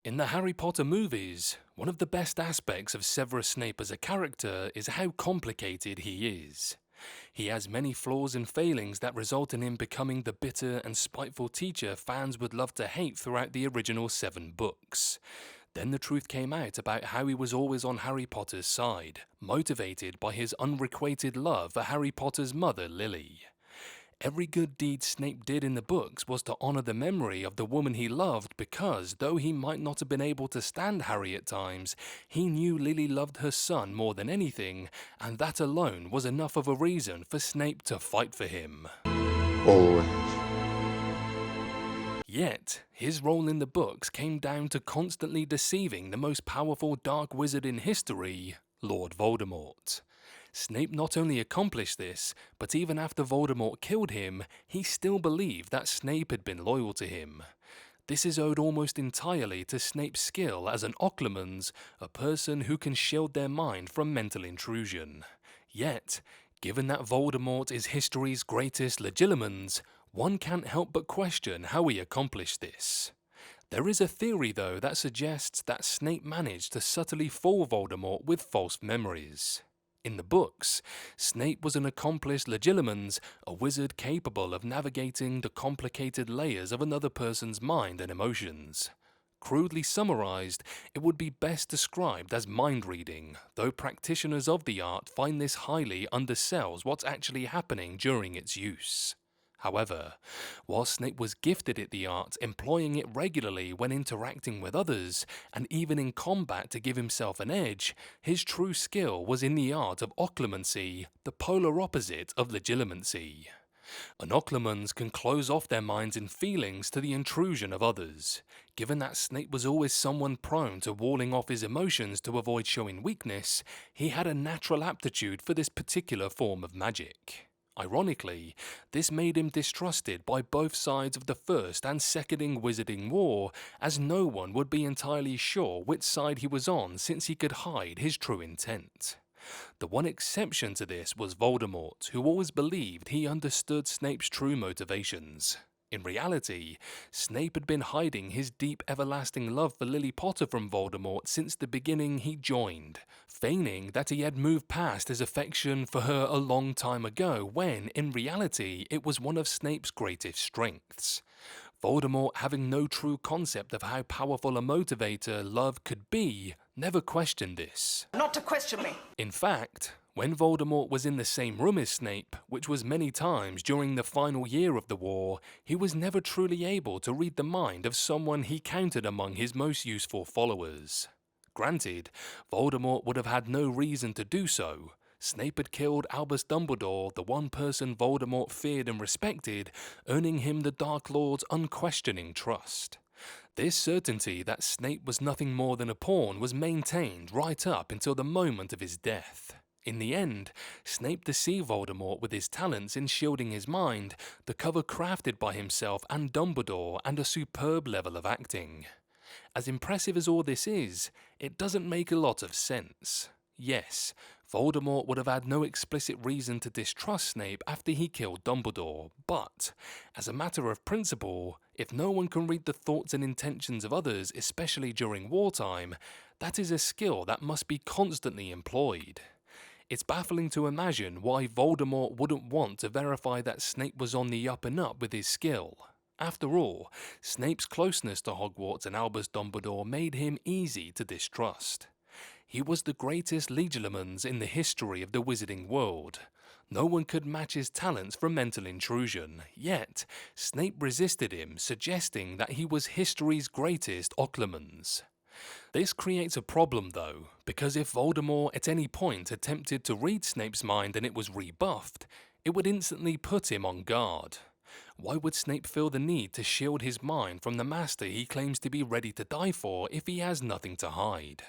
In the Harry Potter movies, one of the best aspects of Severus Snape as a character is how complicated he is. He has many flaws and failings that result in him becoming the bitter and spiteful teacher fans would love to hate throughout the original 7 books. Then the truth came out about how he was always on Harry Potter's side, motivated by his unrequited love for Harry Potter's mother, Lily. Every good deed Snape did in the books was to honour the memory of the woman he loved because, though he might not have been able to stand Harry at times, he knew Lily loved her son more than anything, and that alone was enough of a reason for Snape to fight for him. Always. Yet, his role in the books came down to constantly deceiving the most powerful dark wizard in history, Lord Voldemort. Snape not only accomplished this, but even after Voldemort killed him, he still believed that Snape had been loyal to him. This is owed almost entirely to Snape's skill as an Occlumens, a person who can shield their mind from mental intrusion. Yet, given that Voldemort is history's greatest Legilimens, one can't help but question how he accomplished this. There is a theory though that suggests that Snape managed to subtly fool Voldemort with false memories. In the books, Snape was an accomplished Legilimens, a wizard capable of navigating the complicated layers of another person's mind and emotions. Crudely summarized, it would be best described as mind reading, though practitioners of the art find this highly undersells what's actually happening during its use. However, while Snape was gifted at the art, employing it regularly when interacting with others, and even in combat to give himself an edge, his true skill was in the art of occlumency, the polar opposite of legilimency. An Occlumens can close off their minds and feelings to the intrusion of others. Given that Snape was always someone prone to walling off his emotions to avoid showing weakness, he had a natural aptitude for this particular form of magic. Ironically, this made him distrusted by both sides of the First and Second Wizarding War, as no one would be entirely sure which side he was on since he could hide his true intent. The one exception to this was Voldemort, who always believed he understood Snape's true motivations. In reality, Snape had been hiding his deep everlasting love for Lily Potter from Voldemort since the beginning he joined, feigning that he had moved past his affection for her a long time ago when, in reality, it was one of Snape's greatest strengths. Voldemort, having no true concept of how powerful a motivator love could be, never questioned this. Not to question me. In fact, when Voldemort was in the same room as Snape, which was many times during the final year of the war, he was never truly able to read the mind of someone he counted among his most useful followers. Granted, Voldemort would have had no reason to do so. Snape had killed Albus Dumbledore, the one person Voldemort feared and respected, earning him the Dark Lord's unquestioning trust. This certainty that Snape was nothing more than a pawn was maintained right up until the moment of his death. In the end, Snape deceived Voldemort with his talents in shielding his mind, the cover crafted by himself and Dumbledore, and a superb level of acting. As impressive as all this is, it doesn't make a lot of sense. Yes, Voldemort would have had no explicit reason to distrust Snape after he killed Dumbledore, but, as a matter of principle, if no one can read the thoughts and intentions of others, especially during wartime, that is a skill that must be constantly employed. It's baffling to imagine why Voldemort wouldn't want to verify that Snape was on the up and up with his skill. After all, Snape's closeness to Hogwarts and Albus Dumbledore made him easy to distrust. He was the greatest Legilimens in the history of the wizarding world. No one could match his talents for mental intrusion, yet Snape resisted him, suggesting that he was history's greatest Occlumens. This creates a problem though, because if Voldemort at any point attempted to read Snape's mind and it was rebuffed, it would instantly put him on guard. Why would Snape feel the need to shield his mind from the master he claims to be ready to die for if he has nothing to hide?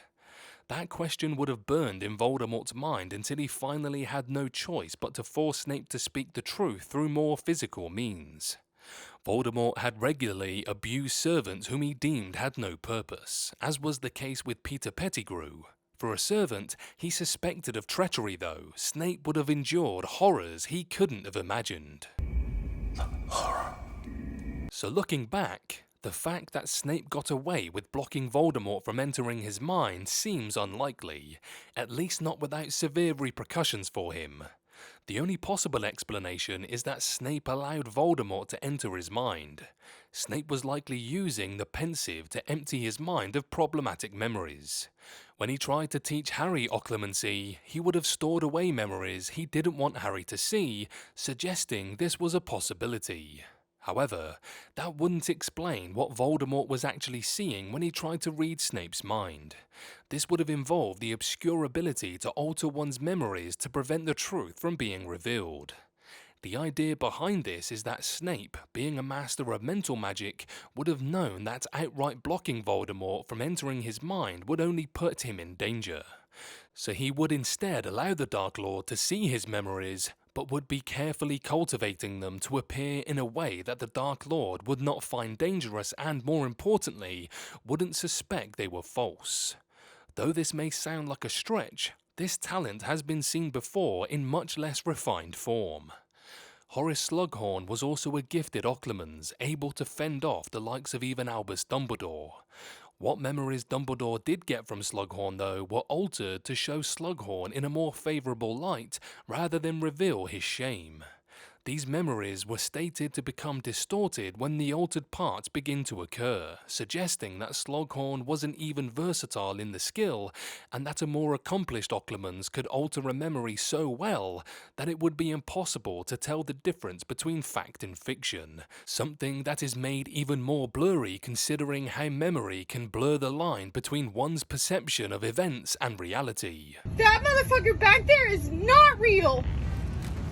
That question would have burned in Voldemort's mind until he finally had no choice but to force Snape to speak the truth through more physical means. Voldemort had regularly abused servants whom he deemed had no purpose, as was the case with Peter Pettigrew. For a servant he suspected of treachery though, Snape would have endured horrors he couldn't have imagined. Horror. So looking back, The fact that Snape got away with blocking Voldemort from entering his mind seems unlikely, at least not without severe repercussions for him. The only possible explanation is that Snape allowed Voldemort to enter his mind. Snape was likely using the pensieve to empty his mind of problematic memories. When he tried to teach Harry occlumency, he would have stored away memories he didn't want Harry to see, suggesting this was a possibility. However, that wouldn't explain what Voldemort was actually seeing when he tried to read Snape's mind. This would have involved the obscure ability to alter one's memories to prevent the truth from being revealed. The idea behind this is that Snape, being a master of mental magic, would have known that outright blocking Voldemort from entering his mind would only put him in danger. So he would instead allow the Dark Lord to see his memories, but would be carefully cultivating them to appear in a way that the Dark Lord would not find dangerous and, more importantly, wouldn't suspect they were false. Though this may sound like a stretch, this talent has been seen before in much less refined form. Horace Slughorn was also a gifted occlumens, able to fend off the likes of even Albus Dumbledore. What memories Dumbledore did get from Slughorn, though, were altered to show Slughorn in a more favourable light rather than reveal his shame. These memories were stated to become distorted when the altered parts begin to occur, suggesting that Slughorn wasn't even versatile in the skill, and that a more accomplished occlumens could alter a memory so well that it would be impossible to tell the difference between fact and fiction, something that is made even more blurry considering how memory can blur the line between one's perception of events and reality. That motherfucker back there is not real!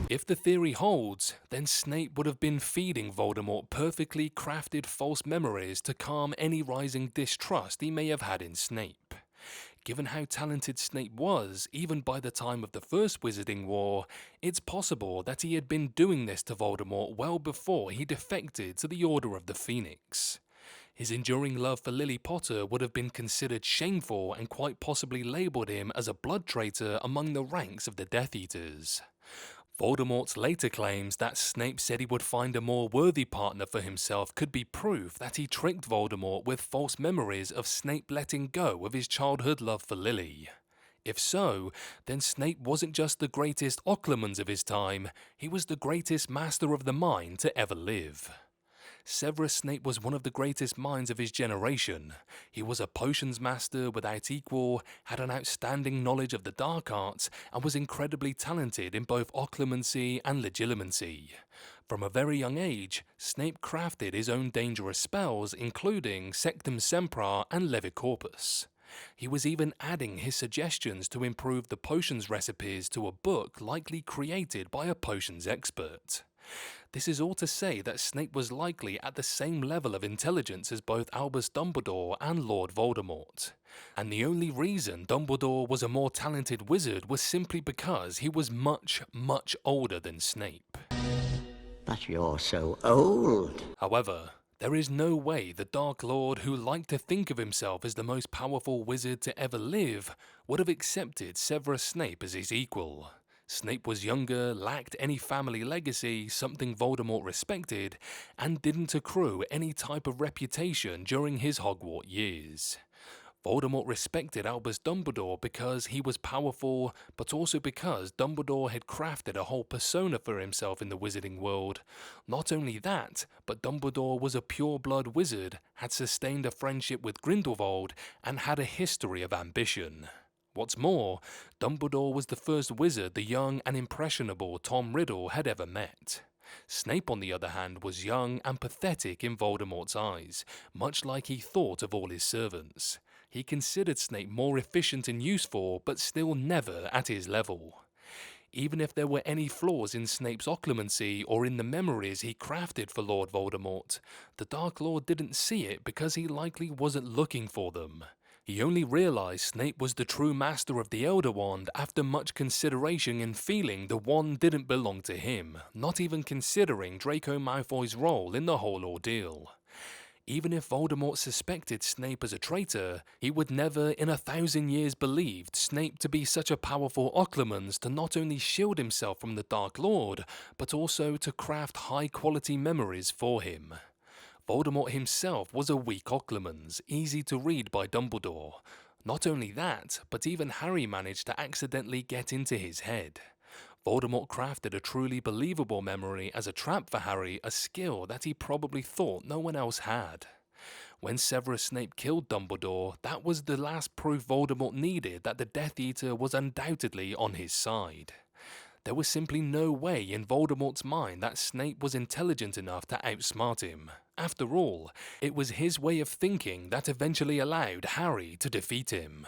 If the theory holds, then Snape would have been feeding Voldemort perfectly crafted false memories to calm any rising distrust he may have had in Snape. Given how talented Snape was, even by the time of the First Wizarding War, it's possible that he had been doing this to Voldemort well before he defected to the Order of the Phoenix. His enduring love for Lily Potter would have been considered shameful and quite possibly labelled him as a blood traitor among the ranks of the Death Eaters. Voldemort's later claims that Snape said he would find a more worthy partner for himself could be proof that he tricked Voldemort with false memories of Snape letting go of his childhood love for Lily. If so, then Snape wasn't just the greatest occlumens of his time, he was the greatest master of the mind to ever live. Severus Snape was one of the greatest minds of his generation. He was a potions master without equal, had an outstanding knowledge of the dark arts, and was incredibly talented in both occlumency and legilimency. From a very young age, Snape crafted his own dangerous spells, including Sectum Sempra and Levicorpus. He was even adding his suggestions to improve the potions recipes to a book likely created by a potions expert. This is all to say that Snape was likely at the same level of intelligence as both Albus Dumbledore and Lord Voldemort. And the only reason Dumbledore was a more talented wizard was simply because he was much, much older than Snape. But you're so old. However, there is no way the Dark Lord, who liked to think of himself as the most powerful wizard to ever live, would have accepted Severus Snape as his equal. Snape was younger, lacked any family legacy, something Voldemort respected, and didn't accrue any type of reputation during his Hogwarts years. Voldemort respected Albus Dumbledore because he was powerful, but also because Dumbledore had crafted a whole persona for himself in the wizarding world. Not only that, but Dumbledore was a pure-blood wizard, had sustained a friendship with Grindelwald, and had a history of ambition. What's more, Dumbledore was the first wizard the young and impressionable Tom Riddle had ever met. Snape, on the other hand, was young and pathetic in Voldemort's eyes, much like he thought of all his servants. He considered Snape more efficient and useful, but still never at his level. Even if there were any flaws in Snape's occlumency or in the memories he crafted for Lord Voldemort, the Dark Lord didn't see it because he likely wasn't looking for them. He only realised Snape was the true master of the Elder Wand after much consideration and feeling the wand didn't belong to him, not even considering Draco Malfoy's role in the whole ordeal. Even if Voldemort suspected Snape as a traitor, he would never in 1,000 years believed Snape to be such a powerful occlumens to not only shield himself from the Dark Lord, but also to craft high-quality memories for him. Voldemort himself was a weak occlumens, easy to read by Dumbledore. Not only that, but even Harry managed to accidentally get into his head. Voldemort crafted a truly believable memory as a trap for Harry, a skill that he probably thought no one else had. When Severus Snape killed Dumbledore, that was the last proof Voldemort needed that the Death Eater was undoubtedly on his side. There was simply no way in Voldemort's mind that Snape was intelligent enough to outsmart him. After all, it was his way of thinking that eventually allowed Harry to defeat him.